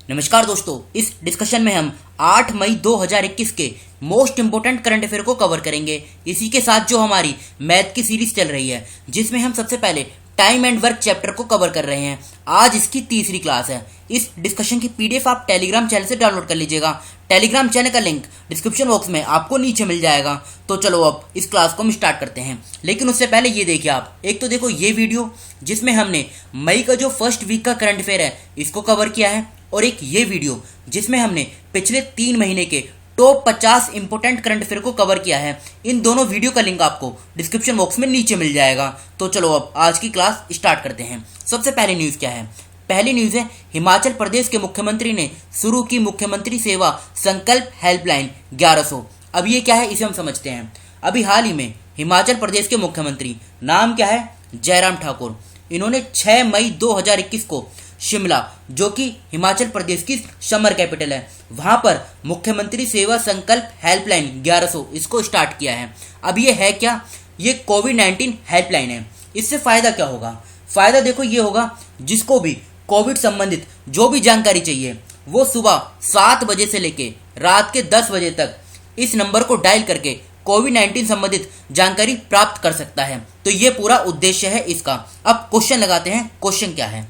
नमस्कार दोस्तों, इस डिस्कशन में हम 8 मई 2021 के मोस्ट इंपोर्टेंट करंट अफेयर को कवर करेंगे। इसी के साथ जो हमारी मैथ की सीरीज चल रही है जिसमें हम सबसे पहले टाइम एंड वर्क चैप्टर को कवर कर रहे हैं। आज इसकी तीसरी क्लास है। इस डिस्कशन की पीडीएफ आप टेलीग्राम चैनल से डाउनलोड कर लीजिएगा। टेलीग्राम चैनल का लिंक डिस्क्रिप्शन बॉक्स में आपको नीचे मिल जाएगा। तो चलो अब इस क्लास को हम स्टार्ट करते हैं, लेकिन उससे पहले ये देखिए आप, एक तो देखो ये वीडियो जिसमें हमने मई का जो फर्स्ट वीक का करंट अफेयर है इसको कवर किया है, और एक ये वीडियो जिसमें हमने पिछले 3 महीने के टॉप 50 इंपोर्टेंट करंट अफेयर को कवर किया है। इन दोनों वीडियो का लिंक आपको डिस्क्रिप्शन बॉक्स में नीचे मिल जाएगा। तो चलो अब आज की क्लास स्टार्ट करते हैं। सबसे पहले न्यूज़ क्या है? पहली न्यूज़ है, हिमाचल प्रदेश के मुख्यमंत्री ने शुरू की मुख्यमंत्री सेवा संकल्प हेल्पलाइन 1100। अब ये क्या है इसे हम समझते हैं। अभी हाल ही में हिमाचल प्रदेश के मुख्यमंत्री, नाम क्या है? जयराम ठाकुर, इन्होंने 6 मई 2021 को शिमला, जो कि हिमाचल प्रदेश की समर कैपिटल है, वहां पर मुख्यमंत्री सेवा संकल्प हेल्पलाइन 1100 इसको स्टार्ट किया है। अब ये है क्या? ये कोविड-19 हेल्पलाइन है। इससे फायदा क्या होगा? फायदा देखो ये होगा, जिसको भी कोविड संबंधित जो भी जानकारी चाहिए वो सुबह 7 बजे से लेके रात के 10 बजे तक इस नंबर को डायल करके कोविड-19 संबंधित जानकारी प्राप्त कर सकता है। तो ये पूरा उद्देश्य है इसका। अब क्वेश्चन लगाते हैं। क्वेश्चन क्या है?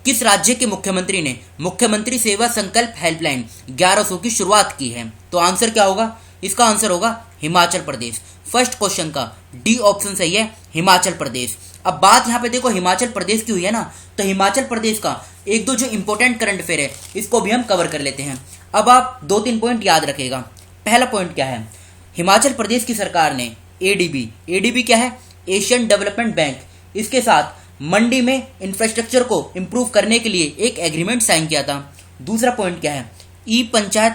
किस राज्य के मुख्यमंत्री ने मुख्यमंत्री सेवा संकल्प हेल्पलाइन 1100 की शुरुआत की है? तो आंसर क्या होगा? इसका आंसर होगा हिमाचल प्रदेश। फर्स्ट क्वेश्चन का डी ऑप्शन सही है, हिमाचल प्रदेश। अब बात यहाँ पे देखो हिमाचल प्रदेश की हुई है ना, तो हिमाचल प्रदेश का एक दो जो इंपॉर्टेंट करंट अफेयर है इसको भी हम कवर कर लेते हैं। अब आप 2-3 पॉइंट याद रखेगा। पहला पॉइंट क्या है? हिमाचल प्रदेश की सरकार ने एडीबी क्या है? एशियन डेवलपमेंट बैंक, इसके साथ मंडी में इंफ्रास्ट्रक्चर को इंप्रूव करने के लिए एक एग्रीमेंट साइन किया था। दूसरा पॉइंट क्या है? ई पंचायत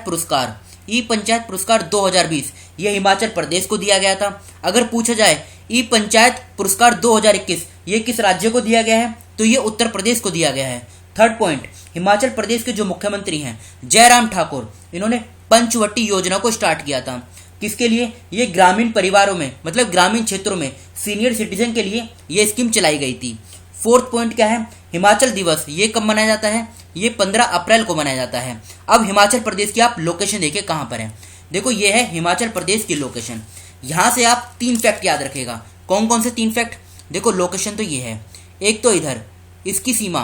पुरस्कार 2020 ये हिमाचल प्रदेश को दिया गया था। अगर पूछा जाए ई पंचायत पुरस्कार 2021 ये किस राज्य को दिया गया है, तो ये उत्तर प्रदेश को दिया गया है। थर्ड पॉइंट, हिमाचल प्रदेश के जो मुख्यमंत्री हैं जयराम ठाकुर, इन्होंने पंचवटी योजना को स्टार्ट किया था। किसके लिए? ये ग्रामीण परिवारों में, मतलब ग्रामीण क्षेत्रों में सीनियर सिटीजन के लिए ये स्कीम चलाई गई थी। फोर्थ पॉइंट क्या है? हिमाचल दिवस ये कब मनाया जाता है? ये 15 अप्रैल को मनाया जाता है। अब हिमाचल प्रदेश की आप लोकेशन देखिए कहाँ पर है। देखो ये है हिमाचल प्रदेश की लोकेशन। यहाँ से आप 3 फैक्ट याद रखेगा। कौन कौन से 3 फैक्ट? देखो लोकेशन तो ये है, एक तो इधर इसकी सीमा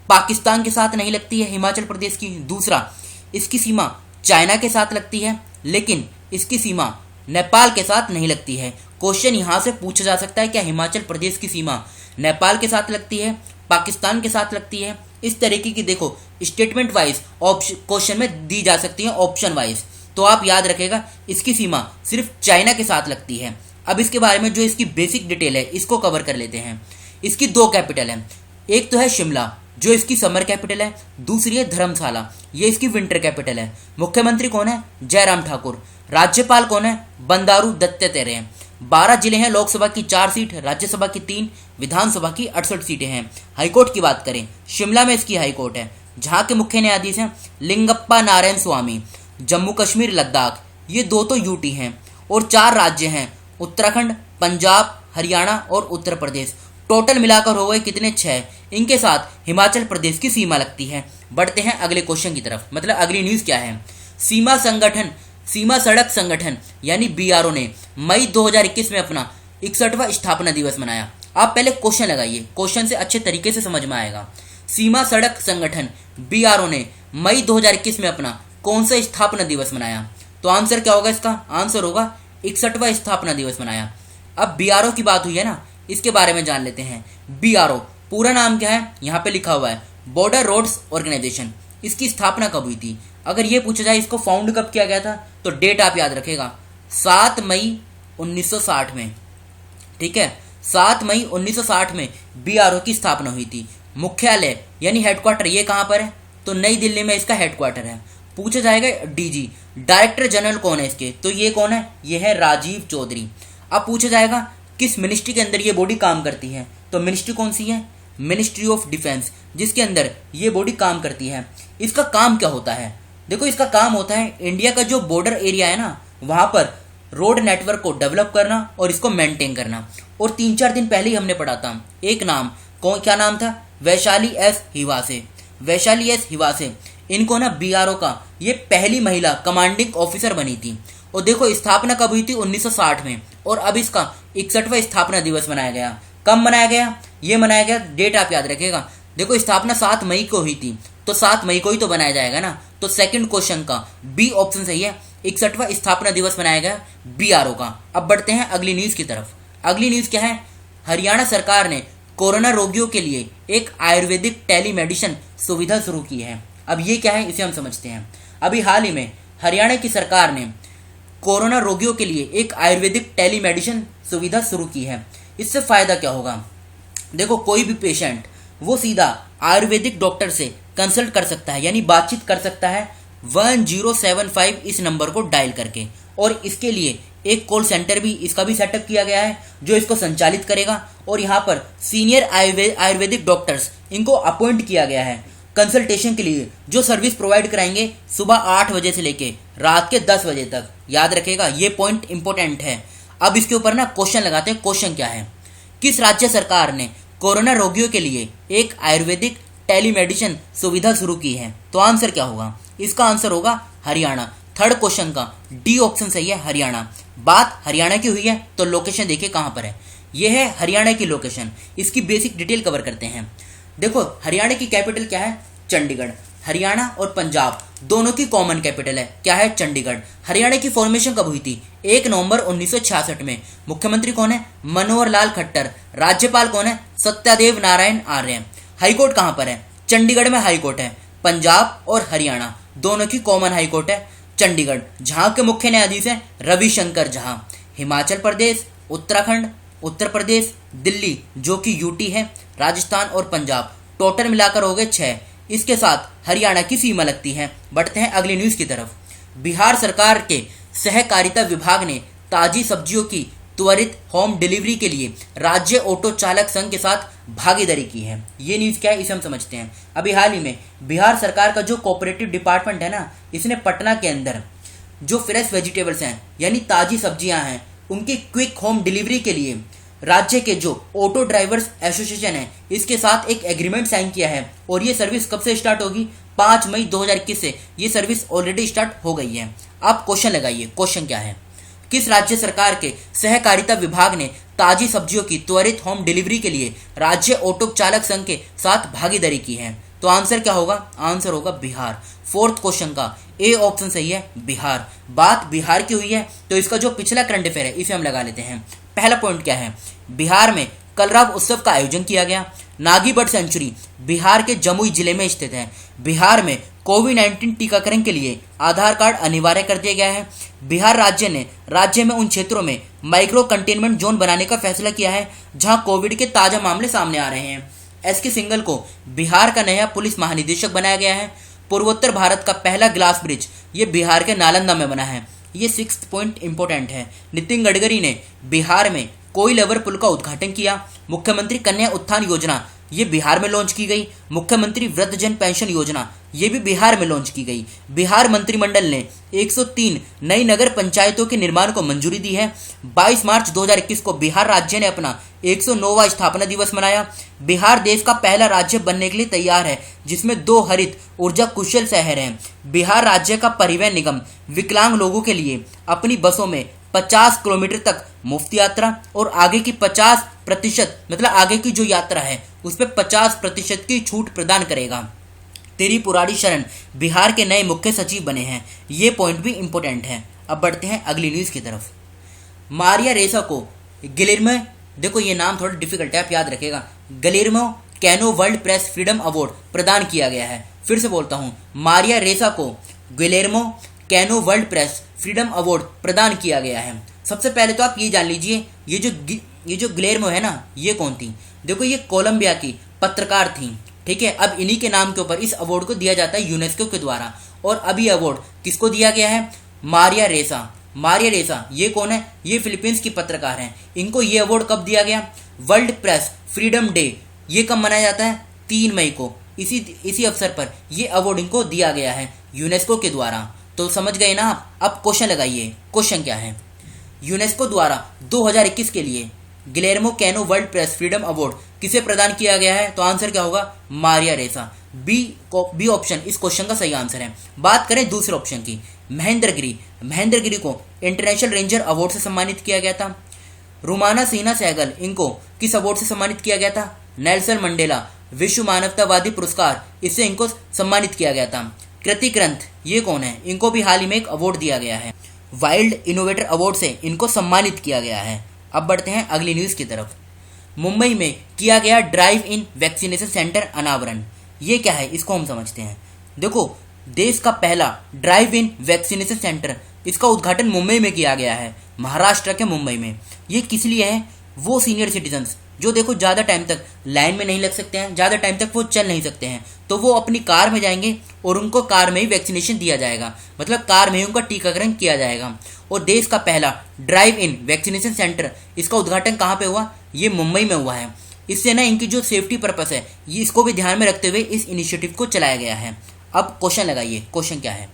पाकिस्तान के साथ नहीं लगती है हिमाचल प्रदेश की। दूसरा, इसकी सीमा चाइना के साथ लगती है, लेकिन इसकी सीमा नेपाल के साथ नहीं लगती है। क्वेश्चन यहाँ से पूछा जा सकता है, क्या हिमाचल प्रदेश की सीमा नेपाल के साथ लगती है, पाकिस्तान के साथ लगती है? इस तरीके की देखो स्टेटमेंट वाइज ऑप्शन क्वेश्चन में दी जा सकती है, ऑप्शन वाइज। तो आप याद रखेगा इसकी सीमा सिर्फ चाइना के साथ लगती है। अब इसके बारे में जो इसकी बेसिक डिटेल है इसको कवर कर लेते हैं। इसकी 2 कैपिटल है, एक तो है शिमला जो इसकी समर कैपिटल है, दूसरी है धर्मशाला, ये इसकी विंटर कैपिटल है। मुख्यमंत्री कौन है? जयराम ठाकुर। राज्यपाल कौन है? बंडारू दत्तात्रेय हैं। 12 जिले हैं, लोकसभा की 4 सीट, राज्यसभा की 3, विधानसभा की 68 सीटें हैं। हाईकोर्ट की बात करें, शिमला में इसकी हाईकोर्ट है, जहां के मुख्य न्यायाधीश हैं लिंगप्पा नारायण स्वामी। जम्मू कश्मीर, लद्दाख ये 2 तो यूटी हैं, और 4 राज्य हैं, उत्तराखंड, पंजाब, हरियाणा और उत्तर प्रदेश। टोटल मिलाकर हो गए कितने? 6। इनके साथ हिमाचल प्रदेश की सीमा लगती है। बढ़ते हैं अगले क्वेश्चन की तरफ, मतलब अगली न्यूज़ क्या है? सीमा सड़क संगठन यानी बीआरओ ने मई 2021 में अपना 61वां स्थापना दिवस मनाया। आप पहले क्वेश्चन लगाइए, क्वेश्चन से अच्छे तरीके से समझ में आएगा। सीमा सड़क संगठन बीआरओ ने मई 2021 में अपना कौन सा स्थापना दिवस मनाया? तो आंसर क्या होगा? इसका आंसर होगा 61वां स्थापना दिवस मनाया। अब बीआरओ की बात हुई है ना, इसके बारे में जान लेते हैं। बीआरओ पूरा नाम क्या है? यहाँ पे लिखा हुआ है बॉर्डर रोड्स ऑर्गेनाइजेशन। इसकी स्थापना कब हुई थी? अगर ये पूछा जाए इसको फाउंड कब किया गया था, तो डेट आप याद रखेगा 7 मई 1960 में। ठीक है, 7 मई 1960 में बीआरओ की स्थापना हुई थी। मुख्यालय यानी हेडक्वार्टर ये कहाँ पर है? तो नई दिल्ली में इसका हेडक्वार्टर है। पूछा जाएगा डीजी डायरेक्टर जनरल कौन है इसके, तो ये कौन है? ये है राजीव चौधरी। अब पूछा जाएगा किस मिनिस्ट्री के अंदर ये बॉडी काम करती है, तो मिनिस्ट्री कौन सी है? मिनिस्ट्री ऑफ डिफेंस, जिसके अंदर ये बॉडी काम करती है। इसका काम क्या होता है? देखो इसका काम होता है इंडिया का जो बॉर्डर एरिया है ना, वहां पर रोड नेटवर्क को डेवलप करना और इसको मेंटेन करना। और 3-4 दिन पहले ही हमने पढ़ा था एक नाम, क्या नाम था? वैशाली एस हिवासे। इनको ना बीआरओ का ये पहली महिला कमांडिंग ऑफिसर बनी थी। और देखो स्थापना कब हुई थी, 1960 में, और अब इसका 61वां स्थापना दिवस मनाया गया। कब मनाया गया, ये मनाया गया, डेट आप याद रखिएगा। देखो स्थापना 7 मई को हुई थी, तो 7 मई को ही तो बनाया जाएगा ना। तो सेकंड क्वेश्चन का बी ऑप्शन सही है, 61वां स्थापना दिवस मनाया गया बीआरओ का। अब बढ़ते हैं अगली न्यूज की तरफ। अगली न्यूज क्या है, हरियाणा सरकार ने कोरोना रोगियों के लिए एक आयुर्वेदिक टेलीमेडिसिन सुविधा शुरू की है। अब ये क्या है, इसे हम समझते हैं। अभी हाल ही में हरियाणा की सरकार ने कोरोना रोगियों के लिए एक आयुर्वेदिक टेलीमेडिसिन सुविधा शुरू की है। इससे फायदा क्या होगा, देखो कोई भी पेशेंट वो सीधा आयुर्वेदिक डॉक्टर से कंसल्ट कर सकता है, यानी बातचीत कर सकता है 1075 इस नंबर को डायल करके। और इसके लिए एक कॉल सेंटर भी इसका भी सेटअप किया गया है जो इसको संचालित करेगा। और यहाँ पर सीनियर आयुर्वेदिक डॉक्टर्स इनको अपॉइंट किया गया है कंसल्टेशन के लिए, जो सर्विस प्रोवाइड कराएंगे सुबह 8 बजे से लेके रात के 10 बजे तक। याद रखेगा, ये पॉइंट इंपॉर्टेंट है। अब इसके ऊपर ना क्वेश्चन लगाते हैं। क्वेश्चन क्या है, किस राज्य सरकार ने कोरोना रोगियों के लिए एक आयुर्वेदिक टेलीमेडिसिन सुविधा शुरू की है? तो आंसर क्या होगा, इसका आंसर होगा हरियाणा। थर्ड क्वेश्चन का डी ऑप्शन सही है, हरियाणा। बात हरियाणा की हुई है तो लोकेशन देखिए कहां पर है, यह है हरियाणा की लोकेशन। इसकी बेसिक डिटेल कवर करते हैं। देखो हरियाणा की कैपिटल क्या है, चंडीगढ़। हरियाणा और पंजाब दोनों की कॉमन कैपिटल है, क्या है, चंडीगढ़। हरियाणा की फॉर्मेशन कब हुई थी, 1 नवंबर 1966 में। मुख्यमंत्री कौन है, मनोहर लाल खट्टर। राज्यपाल कौन है, सत्यदेव नारायण आर्य। हाईकोर्ट कहां पर है, चंडीगढ़ में हाईकोर्ट है। पंजाब और हरियाणा दोनों की कॉमन हाईकोर्ट है चंडीगढ़, जहां के मुख्य न्यायाधीश हैं रविशंकर जहां। हिमाचल प्रदेश, उत्तराखंड, उत्तर प्रदेश, दिल्ली जो कि यूटी है, राजस्थान और पंजाब टोटल मिलाकर हो गए 6। इसके साथ हरियाणा की सीमा लगती है। बढ़ते हैं अगली न्यूज की तरफ। बिहार सरकार के सहकारिता विभाग ने ताजी सब्जियों की त्वरित होम डिलीवरी के लिए राज्य ऑटो चालक संघ के साथ भागीदारी की है। ये न्यूज क्या है, इसे हम समझते हैं। अभी हाल ही में बिहार सरकार का जो कोऑपरेटिव डिपार्टमेंट है ना, इसने पटना के अंदर जो फ्रेश वेजिटेबल्स हैं यानी ताजी सब्जियां हैं, उनकी क्विक होम डिलीवरी के लिए राज्य के जो ऑटो ड्राइवर्स एसोसिएशन है इसके साथ एक एग्रीमेंट साइन किया है। और ये सर्विस कब से स्टार्ट होगी, 5 मई 2021 से ये सर्विस ऑलरेडी स्टार्ट हो गई है। आप क्वेश्चन लगाइए। क्वेश्चन क्या है, किस राज्य सरकार के सहकारिता विभाग ने ताजी सब्जियों की त्वरित होम डिलीवरी के लिए राज्य ऑटो चालक संघ के साथ भागीदारी की है? तो आंसर क्या होगा, आंसर होगा बिहार। फोर्थ क्वेश्चन का ए ऑप्शन सही है, बिहार। बात बिहार की हुई है तो इसका जो पिछला करंट अफेयर है इसे हम लगा लेते हैं। पहला पॉइंट क्या है, बिहार में कलरव उत्सव का आयोजन किया गया। नागी बर्ड सेंचुरी बिहार के जमुई जिले में स्थित है। बिहार में कोविड-19 टीकाकरण के लिए आधार कार्ड अनिवार्य कर दिया गया है। बिहार राज्य ने राज्य में उन क्षेत्रों में माइक्रो कंटेनमेंट जोन बनाने का फैसला किया है जहां कोविड के ताजा मामले सामने आ रहे हैं। एसके सिंघल को बिहार का नया पुलिस महानिदेशक बनाया गया है। पूर्वोत्तर भारत का पहला ग्लास ब्रिज ये बिहार के नालंदा में बना है। ये 6th पॉइंट इंपॉर्टेंट है। नितिन गडकरी ने बिहार में कोई लवर पुल का उद्घाटन किया। मुख्यमंत्री कन्या उत्थान योजना ये बिहार में लॉन्च की गई। मुख्यमंत्री वृद्धजन पेंशन योजना ये भी बिहार में लॉन्च की गई। बिहार मंत्रिमंडल ने 103 नई नगर पंचायतों के निर्माण को मंजूरी दी है। 22 मार्च 2021 को बिहार राज्य ने अपना 109वां स्थापना दिवस मनाया। बिहार देश का पहला राज्य बनने के लिए तैयार है जिसमें 2 हरित ऊर्जा कुशल शहर हैं। बिहार राज्य का परिवहन निगम विकलांग लोगों के लिए अपनी बसों में 50 किलोमीटर तक मुफ्त यात्रा और आगे की 50% मतलब आगे की जो यात्रा है उस पर 50% की छूट प्रदान करेगा। त्रिपुरारी शरण बिहार के नए मुख्य सचिव बने हैं। ये पॉइंट भी इंपॉर्टेंट है। अब बढ़ते हैं अगली न्यूज की तरफ। मारिया रेसा को गिलेर्मो, देखो ये नाम थोड़ा डिफिकल्ट है, आप याद रखेगा, Guillermo Cano World Press Freedom Award प्रदान किया गया है। फिर से बोलता हूँ, मारिया रेसा को Guillermo Cano World Press Freedom Award प्रदान किया गया है। सबसे पहले तो आप ये जान लीजिए, ये जो गिलेर्मो है ना, ये कौन थी? देखो ये कोलंबिया की पत्रकार थी, ठीक है। अब इन्हीं के नाम के ऊपर इस अवार्ड को दिया जाता है यूनेस्को के द्वारा। और अभी अवार्ड किसको दिया गया है? मारिया रेसा। मारिया रेसा ये कौन है? ये फिलीपींस की पत्रकार हैं। इनको ये अवार्ड कब दिया गया? वर्ल्ड प्रेस फ्रीडम डे ये कब मनाया जाता है? 3 मई को। इसी अवसर पर ये अवार्ड इनको दिया गया है यूनेस्को के द्वारा। तो समझ गए ना आप? अब क्वेश्चन लगाइए। क्वेश्चन क्या है? यूनेस्को द्वारा 2021 के लिए Guillermo Cano World Press Freedom Award किसे प्रदान किया गया है? तो आंसर क्या होगा? मारिया रेसा। बी ऑप्शन इस क्वेश्चन का सही आंसर है। बात करें दूसरे ऑप्शन की, महेंद्र गिरी को इंटरनेशनल रेंजर अवार्ड से सम्मानित किया गया था। रुमाना सिन्हा सहगल, इनको किस अवार्ड से सम्मानित किया गया था? नेल्सन मंडेला विश्व मानवतावादी पुरस्कार, इससे इनको सम्मानित किया गया था। कृति ग्रंथ, ये कौन है? इनको भी हाल ही में एक अवार्ड दिया गया है, वाइल्ड इनोवेटर अवार्ड से इनको सम्मानित किया गया है। अब बढ़ते हैं अगली न्यूज की तरफ। मुंबई में किया गया ड्राइव इन वैक्सीनेशन सेंटर अनावरण, ये क्या है? इसको हम समझते हैं। देखो, देश का पहला ड्राइव इन वैक्सीनेशन सेंटर, इसका उद्घाटन मुंबई में किया गया है, महाराष्ट्र के मुंबई में। ये किस लिए है? वो सीनियर सिटीजन्स जो देखो ज़्यादा टाइम तक लाइन में नहीं लग सकते हैं, ज़्यादा टाइम तक वो चल नहीं सकते हैं, तो वो अपनी कार में जाएंगे और उनको कार में ही वैक्सीनेशन दिया जाएगा, मतलब कार में ही उनका टीकाकरण किया जाएगा। और देश का पहला ड्राइव इन वैक्सीनेशन सेंटर, इसका उद्घाटन कहाँ पे हुआ? ये मुंबई में हुआ है। इससे ना इनकी जो सेफ्टी पर्पस है, ये इसको भी ध्यान में रखते हुए इस इनिशिएटिव को चलाया गया है। अब क्वेश्चन लगाइए, क्वेश्चन क्या है?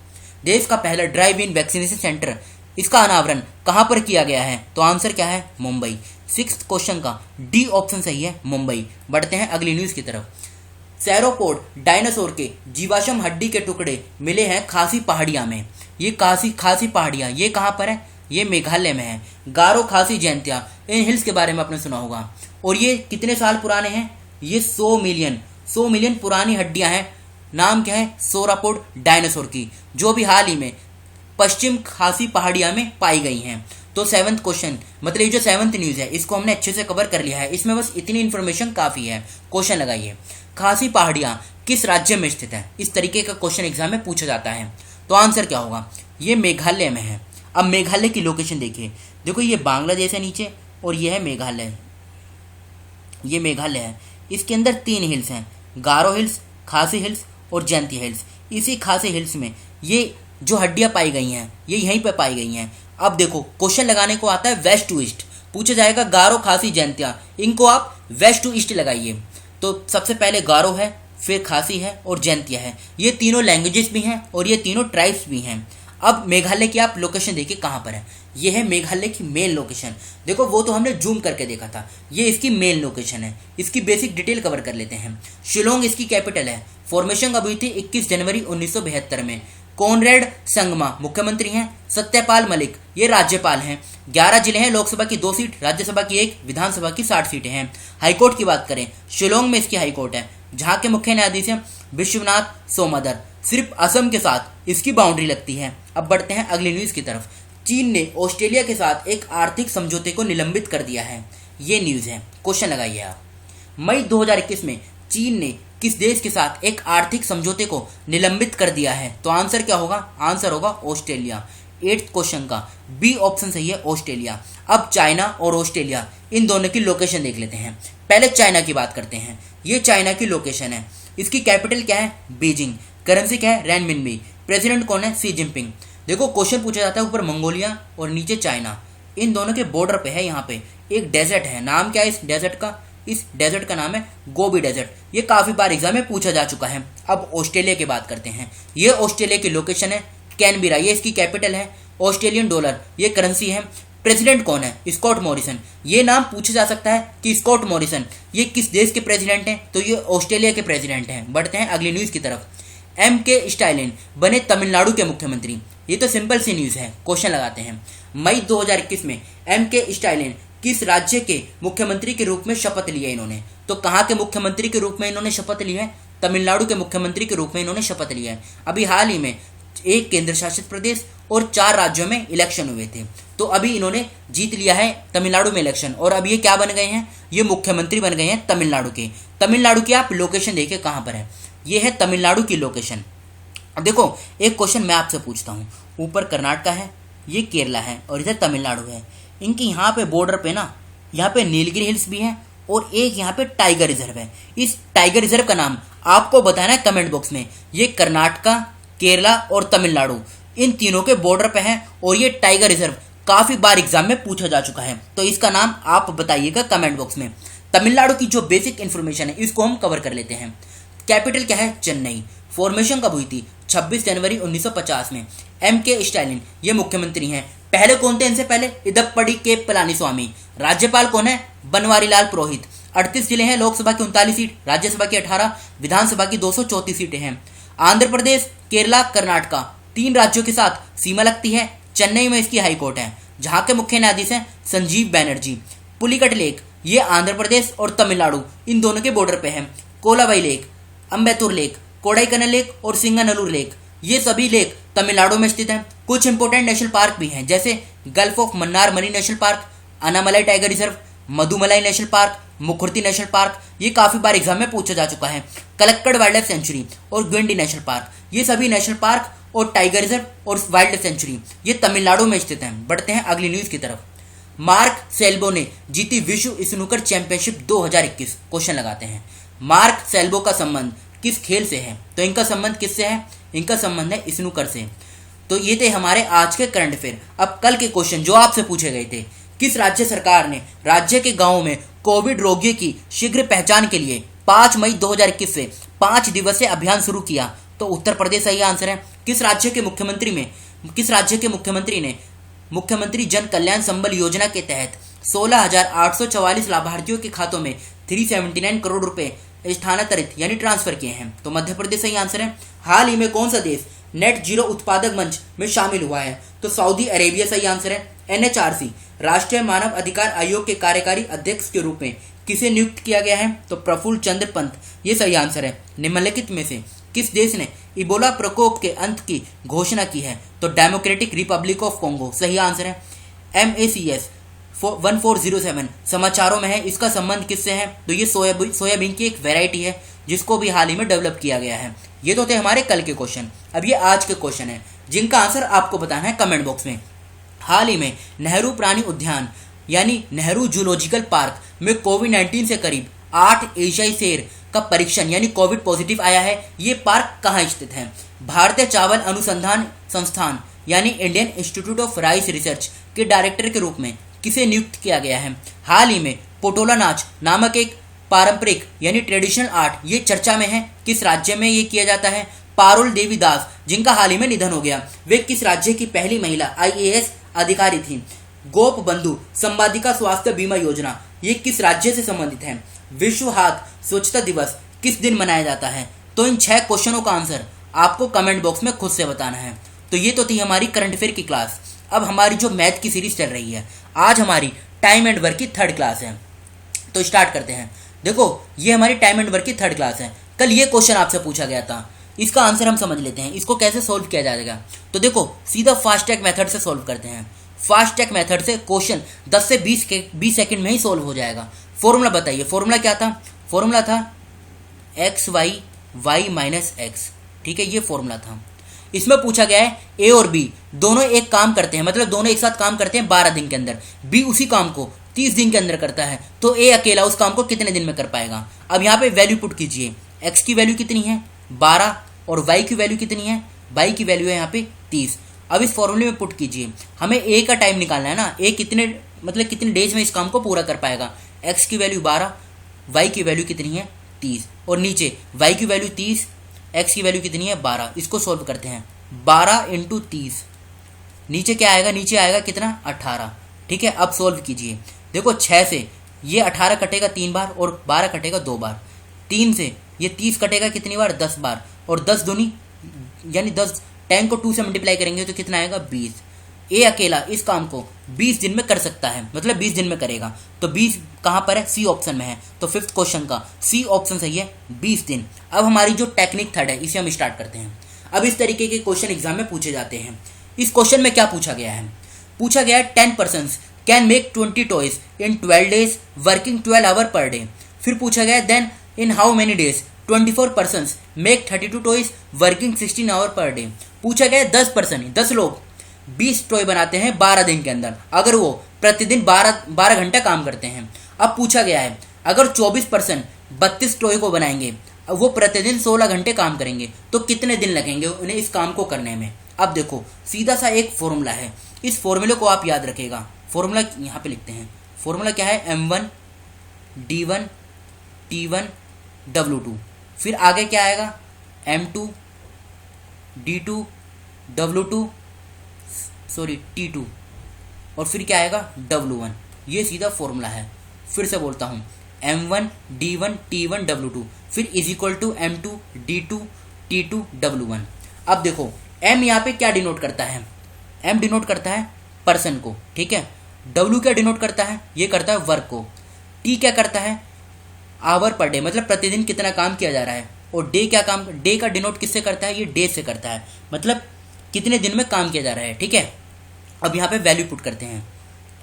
देश का पहला ड्राइव इन वैक्सीनेशन सेंटर, इसका अनावरण कहाँ पर किया गया है? तो आंसर क्या है? मुंबई। 6th क्वेश्चन का डी ऑप्शन सही है, मुंबई। बढ़ते हैं अगली न्यूज की तरफ। सेरोपोड डायनासोर के जीवाश्म हड्डी के टुकड़े मिले हैं खासी पहाड़ियाँ में। ये खासी पहाड़ियाँ ये कहाँ पर है? ये मेघालय में है। गारो खासी जयंतिया, इन हिल्स के बारे में आपने सुना होगा। और ये कितने साल पुराने हैं? ये 100 मिलियन पुरानी हड्डियाँ हैं। नाम क्या है? सोरापोड डायनासोर की, जो भी हाल ही में पश्चिम खासी पहाड़ियाँ में पाई गई हैं। तो 7th क्वेश्चन, मतलब ये जो 7th न्यूज़ है, इसको हमने अच्छे से कवर कर लिया है। इसमें बस इतनी इन्फॉर्मेशन काफ़ी है। क्वेश्चन लगाइए, खासी पहाड़ियाँ किस राज्य में स्थित है? इस तरीके का क्वेश्चन एग्जाम में पूछा जाता है। तो आंसर क्या होगा? ये मेघालय में है। अब मेघालय की लोकेशन देखिए, देखो ये बांग्लादेश है नीचे और ये है मेघालय। ये मेघालय है, इसके अंदर 3 हिल्स हैं, गारो हिल्स, खासी हिल्स और जयंतिया हिल्स। इसी खासी हिल्स में ये जो हड्डियाँ पाई गई हैं, ये यहीं पर पाई गई हैं। अब देखो, क्वेश्चन लगाने को आता है वेस्ट टू ईस्ट, पूछा जाएगा गारो खासी जयंतिया, इनको आप वेस्ट टू ईस्ट लगाइए। तो सबसे पहले गारो है, फिर खासी है और जयंतिया है। ये तीनों लैंग्वेजेस भी हैं और ये तीनों ट्राइब्स भी हैं। अब मेघालय की आप लोकेशन देखिए कहाँ पर है। ये है मेघालय की मेन लोकेशन। देखो, वो तो हमने जूम करके देखा था, ये इसकी मेन लोकेशन है। इसकी बेसिक डिटेल कवर कर लेते हैं। शिलोंग इसकी कैपिटल है। फॉर्मेशन कब हुई थी? 21 जनवरी 1972 में। कॉनरेड संगमा मुख्यमंत्री हैं। सत्यपाल मलिक ये राज्यपाल हैं। 11 जिले हैं, लोकसभा की 2 सीट, राज्यसभा की 1, विधानसभा की 60 सीटें हैं। हाईकोर्ट की बात करें, शिलोंग में इसकी हाईकोर्ट है, जहाँ के मुख्य न्यायाधीश हैं विश्वनाथ सोमदर। सिर्फ असम के साथ इसकी बाउंड्री लगती है। अब बढ़ते हैं अगली न्यूज की तरफ। चीन ने ऑस्ट्रेलिया के साथ एक आर्थिक समझौते को निलंबित कर दिया है। ये न्यूज है, क्वेश्चन लगाइए आप। मई 2021 में चीन ने किस देश के साथ एक आर्थिक समझौते को निलंबित कर दिया है? तो आंसर क्या होगा? आंसर होगा ऑस्ट्रेलिया। 8th क्वेश्चन का बी ऑप्शन सही है, ऑस्ट्रेलिया। अब चाइना और ऑस्ट्रेलिया, इन दोनों की लोकेशन देख लेते हैं। पहले चाइना की बात करते हैं। ये चाइना की लोकेशन है। इसकी कैपिटल क्या है? बीजिंग। करेंसी क्या है? रेनमिनबी। प्रेसिडेंट कौन है? सी जिनपिंग। देखो, क्वेश्चन पूछा जाता है, ऊपर मंगोलिया और नीचे चाइना, इन दोनों के बॉर्डर पे है। यहाँ पे एक डेजर्ट है, नाम क्या है इस डेजर्ट का? इस डेजर्ट का नाम है गोबी डेजर्ट। ये काफी बार एग्जाम में पूछा जा चुका है। अब ऑस्ट्रेलिया की बात करते हैं। ये ऑस्ट्रेलिया की लोकेशन है, कैनबेरा, ये इसकी कैपिटल है। ऑस्ट्रेलियन डॉलर ये करेंसी है। प्रेसिडेंट कौन है? Scott Morrison. ये नाम पूछा जा सकता है कि स्कॉट मॉरिसन ये किस देश के प्रेसिडेंट हैं? तो ये ऑस्ट्रेलिया के प्रेसिडेंट हैं। बढ़ते हैं अगली न्यूज की तरफ। M.K. स्टालिन बने तमिलनाडु के मुख्यमंत्री। ये तो सिंपल सी न्यूज है, क्वेश्चन लगाते हैं। मई 2021 में M.K. स्टालिन किस राज्य के मुख्यमंत्री के रूप में शपथ लिया इन्होंने? तो कहाँ के मुख्यमंत्री के रूप में इन्होंने शपथ लिया है? तमिलनाडु के मुख्यमंत्री के रूप में इन्होंने शपथ लिया है। अभी हाल ही में 1 केंद्र शासित प्रदेश और 4 राज्यों में इलेक्शन हुए थे, तो अभी इन्होंने जीत लिया है तमिलनाडु में इलेक्शन, और अब ये क्या बन गए हैं? ये मुख्यमंत्री बन गए हैं तमिलनाडु के। तमिलनाडु की आप लोकेशन देखिए कहाँ पर है। ये है तमिलनाडु की लोकेशन। अब देखो, एक क्वेश्चन मैं आपसे पूछता हूँ। ऊपर कर्नाटक है, ये केरला है और इधर तमिलनाडु है। इनकी यहाँ पे बॉर्डर पे ना, यहाँ पे नीलगिरी हिल्स भी है और एक यहाँ पे टाइगर रिजर्व है। इस टाइगर रिजर्व का नाम आपको बताना है कमेंट बॉक्स में। ये कर्नाटका, केरला और तमिलनाडु, इन तीनों के बॉर्डर पे है और ये टाइगर रिजर्व काफी बार एग्जाम में पूछा जा चुका है, तो इसका नाम आप बताइएगा कमेंट बॉक्स में। तमिलनाडु की जो बेसिक इन्फॉर्मेशन है इसको हम कवर कर लेते हैं। कैपिटल क्या है? चेन्नई। फॉर्मेशन कब हुई थी? 26 जनवरी 1950 में। M.K. स्टालिन ये मुख्यमंत्री हैं। पहले कौन थे इनसे पहले? इदप्पड़ी के पलानीस्वामी। राज्यपाल कौन है? बनवारीलाल पुरोहित। 38 जिले हैं, लोकसभा की 39 सीट, राज्यसभा की 18, विधानसभा की 234 सीटें हैं। आंध्र प्रदेश, केरला, कर्नाटका 3 राज्यों के साथ सीमा लगती है। चेन्नई में इसकी हाईकोर्ट है, जहां के मुख्य न्यायाधीश हैं संजीव बैनर्जी। पुलिकट लेक ये आंध्र प्रदेश और तमिलनाडु इन दोनों के बॉर्डर पे है। कोलाबाई लेक, अम्बेतूर लेक, कोडाईकनाल लेक और सिंगनल्लूर लेक ये सभी लेक तमिलनाडु में स्थित हैं। कुछ इंपोर्टेंट नेशनल पार्क भी हैं, जैसे gulf of Mannar marine national park, Anamalai tiger reserve, Mudumalai national park, Mukurthi national park, ये काफी बार एग्जाम में पूछा जा चुका है। कलक्कड़ वाइल्ड लाइफ सेंचुरी और ग्विंडी नेशनल पार्क, ये सभी नेशनल पार्क और टाइगर रिजर्व और वाइल्ड लाइफ सेंचुरी ये तमिलनाडु में स्थित हैं। बढ़ते हैं अगली न्यूज की तरफ। मार्क सेल्बो ने जीती विश्व स्नूकर चैंपियनशिप 2021। क्वेश्चन लगाते हैं, मार्क सेल्बो का संबंध किस खेल से है? तो इनका संबंध किससे है? इनका संबंध है स्नूकर से। तो ये थे हमारे आज के करंट अफेयर। अब कल के क्वेश्चन जो आपसे पूछे गए थे, किस राज्य सरकार ने राज्य के गांवों में कोविड रोगियों की शीघ्र पहचान के लिए 5 मई 2021 से 5 दिवसीय अभियान शुरू किया? तो उत्तर प्रदेश सही आंसर है। किस राज्य के मुख्यमंत्री ने मुख्यमंत्री जन कल्याण संबल योजना के तहत 16,844 लाभार्थियों के खातों में 379 करोड़ रुपए स्थानांतरित यानी ट्रांसफर किए हैं? तो मध्य प्रदेश सही आंसर है। हाल ही में कौन सा देश नेट जीरो उत्पादक मंच में शामिल हुआ है? तो सऊदी अरेबिया सही आंसर है। एनएचआरसी राष्ट्रीय मानव अधिकार आयोग के कार्यकारी अध्यक्ष के रूप में किसे नियुक्त किया गया है? तो प्रफुल्ल चंद्र पंत ये सही आंसर है। निम्नलिखित में से किस देश ने इबोला प्रकोप के अंत की घोषणा की है? तो डेमोक्रेटिक रिपब्लिक ऑफ कॉन्गो सही आंसर है। MACS 1407 समाचारों में है, इसका संबंध किससे है? तो ये सोयाबीन की एक वैरायटी है जिसको भी हाल ही में डेवलप किया गया है। ये तो थे हमारे कल के क्वेश्चन। अब ये आज के क्वेश्चन है जिनका आंसर आपको बताना है कमेंट बॉक्स में। हाल ही में नेहरू प्राणी उद्यान यानी नेहरू जूलॉजिकल पार्क में कोविड-19 से करीब 8 एशियाई शेर का परीक्षण यानी कोविड पॉजिटिव आया है। ये पार्क कहाँ स्थित है? भारतीय चावल अनुसंधान संस्थान यानी Indian institute of rice research के डायरेक्टर के रूप में किसे नियुक्त किया गया है? हाल ही में पोटोला नाच नामक एक पारंपरिक यानी ट्रेडिशनल आर्ट ये चर्चा में है। किस राज्य में ये किया जाता है? पारुल देवी दास जिनका हाल ही में निधन हो गया, वे किस राज्य की पहली महिला IAS अधिकारी थी? गोप बंधु संवादिका स्वास्थ्य बीमा योजना ये किस राज्य से संबंधित है? विश्व हाथ स्वच्छता दिवस किस दिन मनाया जाता है? तो इन 6 क्वेश्चनों का आंसर आपको कमेंट बॉक्स में खुद से बताना है। तो ये तो थी हमारी करंट अफेयर की क्लास। अब हमारी जो मैथ की सीरीज चल रही है, आज हमारी टाइम एंड वर्क की 3rd क्लास है। तो स्टार्ट करते हैं। देखो ये हमारी टाइम एंड वर्क की 3rd क्लास है। कल ये क्वेश्चन आपसे पूछा गया था, इसका आंसर हम समझ लेते हैं। इसको कैसे सोल्व किया जाएगा? तो देखो सीधा फास्ट ट्रैक मेथड से सोल्व करते हैं। फास्ट ट्रैक मेथड से क्वेश्चन 10 से 20 सेकंड में ही सोल्व हो जाएगा। फॉर्मूला बताइए, फॉर्मूला क्या था? फॉर्मूला था XY y माइनस एक्स। ठीक है, ये फॉर्मूला था। इसमें पूछा गया है A और B दोनों एक काम करते हैं, मतलब दोनों एक साथ काम करते हैं 12 दिन के अंदर। B उसी काम को 30 दिन के अंदर करता है, तो A अकेला उस काम को कितने दिन में कर पाएगा? अब यहाँ पे वैल्यू पुट कीजिए। X की वैल्यू कितनी है? 12 और Y की वैल्यू कितनी है? Y की वैल्यू है यहाँ पे 30। अब इस फॉर्मूले में पुट कीजिए। हमें A का टाइम निकालना है ना, A कितने डेज में इस काम को पूरा कर पाएगा? X की वैल्यू 12, Y की वैल्यू कितनी है? 30 और नीचे Y की वैल्यू 30, X की वैल्यू कितनी है? 12। इसको सोल्व करते हैं। 12 × 30 नीचे क्या आएगा? नीचे आएगा कितना? 18। ठीक है, अब सोल्व कीजिए। देखो 6 से ये 18 कटेगा 3 बार और 12 कटेगा 2 बार। 3 से ये 30 कटेगा कितनी बार? 10 बार। और 10 दूनी यानी 10 को 2 से मल्टीप्लाई करेंगे तो कितना आएगा? 20। ए अकेला इस काम को 20 दिन में कर सकता है, मतलब 20 दिन में करेगा। तो 20 कहाँ पर है? सी ऑप्शन में है। तो 5th क्वेश्चन का सी ऑप्शन सही है, 20 दिन। अब हमारी जो टेक्निक 3rd है इसे हम स्टार्ट करते हैं। अब इस तरीके के क्वेश्चन एग्जाम में पूछे जाते हैं। इस क्वेश्चन में क्या पूछा गया है? पूछा गया है 10 persons can make 20 toys in 12 days working 12 hour per day. फिर पूछा गया then in how many days 24 persons make 32 toys working 16 hour per day. पूछा गया 10 लोग 20 टॉय बनाते हैं 12 दिन के अंदर, अगर वो प्रतिदिन 12 घंटा काम करते हैं। अब पूछा गया है अगर 24% 32 टॉय को बनाएंगे, वो प्रतिदिन 16 घंटे काम करेंगे, तो कितने दिन लगेंगे उन्हें इस काम को करने में? अब देखो सीधा सा एक फॉर्मूला है, इस फॉर्मूले को आप याद रखेगा। फॉर्मूला यहाँ पे लिखते हैं। फॉर्मूला क्या है? M1 D1 T1 W2। फिर आगे क्या आएगा? M2 D2 W2 T2 और फिर क्या आएगा? W1। ये सीधा फॉर्मूला है। फिर से बोलता हूँ M1 D1 T1 W2, फिर is equal to M2 D2 T2 W1। अब देखो M यहाँ पे क्या डिनोट करता है, M डिनोट करता है पर्सन को, ठीक है। W क्या डिनोट करता है, ये करता है वर्क को। T क्या करता है, आवर पर डे, मतलब प्रतिदिन कितना काम किया जा रहा है। और डे क्या काम, डे का डिनोट किससे करता है, ये डे से करता है, मतलब कितने दिन में काम किया जा रहा है, ठीक है। अब यहाँ पे वैल्यू पुट करते हैं,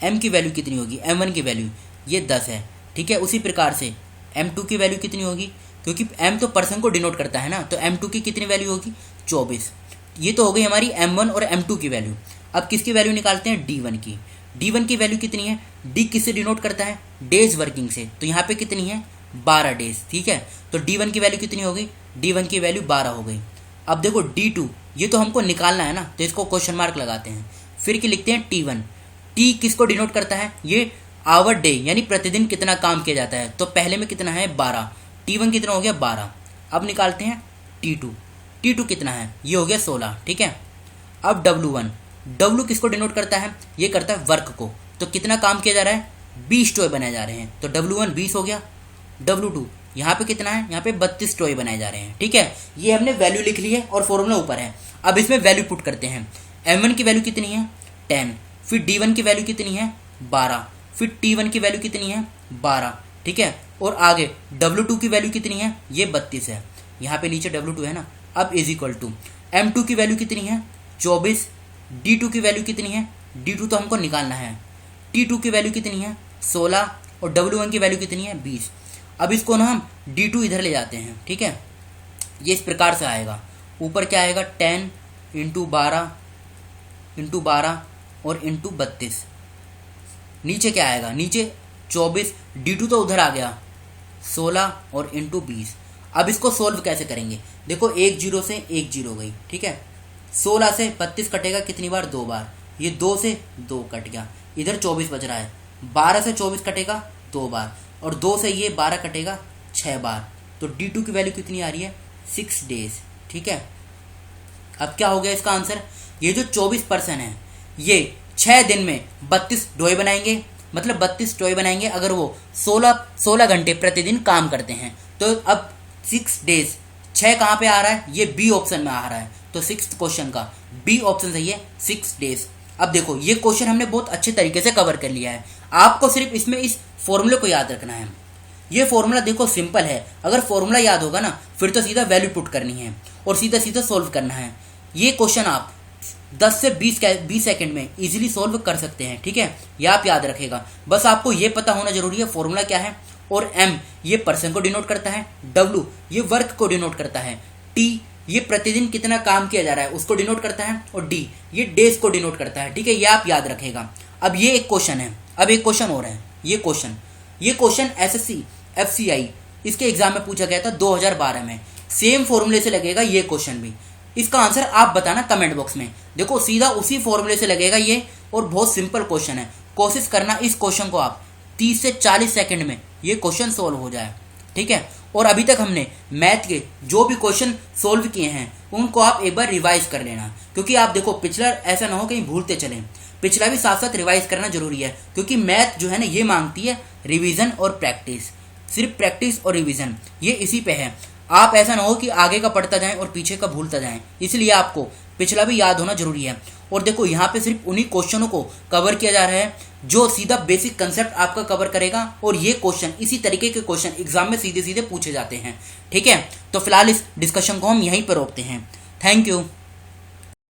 M की वैल्यू कितनी होगी, M1 की वैल्यू ये 10 है, ठीक है। उसी प्रकार से M2 की वैल्यू कितनी होगी, क्योंकि M तो पर्सन को डिनोट करता है ना, तो M2 की कितनी वैल्यू होगी, 24। ये तो हो गई हमारी M1 और M2 की वैल्यू। अब किसकी वैल्यू निकालते हैं, D1 की। D1 की वैल्यू कितनी है, D किससे डिनोट करता है, डेज वर्किंग से, तो यहाँ पे कितनी है, 12 डेज, ठीक है। तो D1 की वैल्यू कितनी हो गई, D1 की वैल्यू 12 हो गई। अब देखो D2, ये तो हमको निकालना है ना, तो इसको क्वेश्चन मार्क लगाते हैं, फिर की लिखते हैं T1। T किसको डिनोट करता है, ये आवर डे, यानी प्रतिदिन कितना काम किया जाता है, तो पहले में कितना है 12, T1 कितना हो गया 12। अब निकालते हैं T2, T2 कितना है, ये हो गया 16, ठीक है। अब W1, W किसको डिनोट करता है, ये करता है वर्क को, तो कितना काम किया जा रहा है, 20 टॉय बनाए जा रहे हैं, तो W1 20 हो गया। W2 यहाँ पे कितना है, यहाँ पे 32 टॉय बनाए जा रहे हैं, ठीक है। ये हमने वैल्यू लिख ली है और फॉर्मूला ऊपर है। अब इसमें वैल्यू पुट करते हैं, M1 की वैल्यू कितनी है 10, फिर D1 की वैल्यू कितनी है 12, फिर T1 की वैल्यू कितनी है 12, ठीक है। और आगे W2 की वैल्यू कितनी है, ये 32 है, यहाँ पे नीचे W2 है ना। अब इज इक्वल टू M2 की वैल्यू कितनी है 24, D2 की वैल्यू कितनी है, D2 तो हमको निकालना है, T2 की वैल्यू कितनी है 16, और W1 की वैल्यू कितनी है 20। अब इसको ना हम D2 इधर ले जाते हैं, ठीक है। ये इस प्रकार से आएगा, ऊपर क्या आएगा 10 इंटू 12 और इंटू 32, नीचे क्या आएगा, नीचे 24, D2 तो उधर आ गया 16 और इंटू 20। अब इसको सोल्व कैसे करेंगे, देखो एक जीरो से एक जीरो गई, ठीक है। 16 से 32 कटेगा कितनी बार, 2 बार, ये 2 से 2 कट गया, इधर 24 बच रहा है। 12 से 24 कटेगा 2 बार, और 2 से ये 12 कटेगा 6 बार, तो D2 की वैल्यू कितनी आ रही है 6 डेज, ठीक है। अब क्या हो गया इसका आंसर, ये जो 24% है ये 6 दिन में 32 टॉय बनाएंगे, मतलब 32 टॉय बनाएंगे अगर वो 16 घंटे प्रतिदिन काम करते हैं। तो अब 6 डेज, 6 कहाँ पे आ रहा है, ये बी ऑप्शन में आ रहा है, तो 6th क्वेश्चन का बी ऑप्शन सही है 6 डेज। अब देखो ये क्वेश्चन हमने बहुत अच्छे तरीके से कवर कर लिया है, आपको सिर्फ इसमें इस फॉर्मूले को याद रखना है। ये फॉर्मूला देखो सिंपल है, अगर फॉर्मूला याद होगा ना फिर तो सीधा वैल्यू पुट करनी है और सीधा सीधा सोल्व करना है। ये क्वेश्चन आप 10 से 20 सेकंड में इजीली सोल्व कर सकते हैं, ठीक है। ये आप याद रखेगा, बस आपको ये पता होना जरूरी है फॉर्मूला क्या है। और M ये पर्सन को डिनोट करता है, W ये वर्क को डिनोट करता है, T ये प्रतिदिन कितना काम किया जा रहा है उसको डिनोट करता है, और D ये डेज को डिनोट करता है, ठीक है। ये आप याद रखेगा। अब ये एक क्वेश्चन है, अब एक क्वेश्चन और है, ये क्वेश्चन SSC FCI इसके एग्जाम में पूछा गया था 2012 में, सेम फॉर्मूले से लगेगा ये क्वेश्चन भी। इसका आंसर आप बताना कमेंट बॉक्स में, देखो सीधा उसी फॉर्मूले से लगेगा ये, और बहुत सिंपल क्वेश्चन है। कोशिश करना इस क्वेश्चन को आप 30 से 40 सेकंड में ये क्वेश्चन सोल्व हो जाए, ठीक है। और अभी तक हमने मैथ के जो भी क्वेश्चन सोल्व किए हैं उनको आप एक बार रिवाइज कर लेना, क्योंकि आप देखो पिछला ऐसा ना हो कहीं भूलते चलें, पिछला भी साथ साथ रिवाइज करना जरूरी है, क्योंकि मैथ जो है ना ये मांगती है रिवीजन और प्रैक्टिस, सिर्फ प्रैक्टिस और रिवीजन ये इसी पे है। आप ऐसा ना हो कि आगे का पढ़ता जाएं और पीछे का भूलता जाएं, इसलिए आपको पिछला भी याद होना जरूरी है। और देखो यहाँ पे सिर्फ उन्हीं क्वेश्चनों को कवर किया जा रहा है जो सीधा बेसिक कंसेप्ट आपका कवर करेगा, और ये क्वेश्चन इसी तरीके के क्वेश्चन एग्जाम में सीधे सीधे पूछे जाते हैं, ठीक है। तो फिलहाल इस डिस्कशन को हम यहीं पर रोकते हैं। Thank you.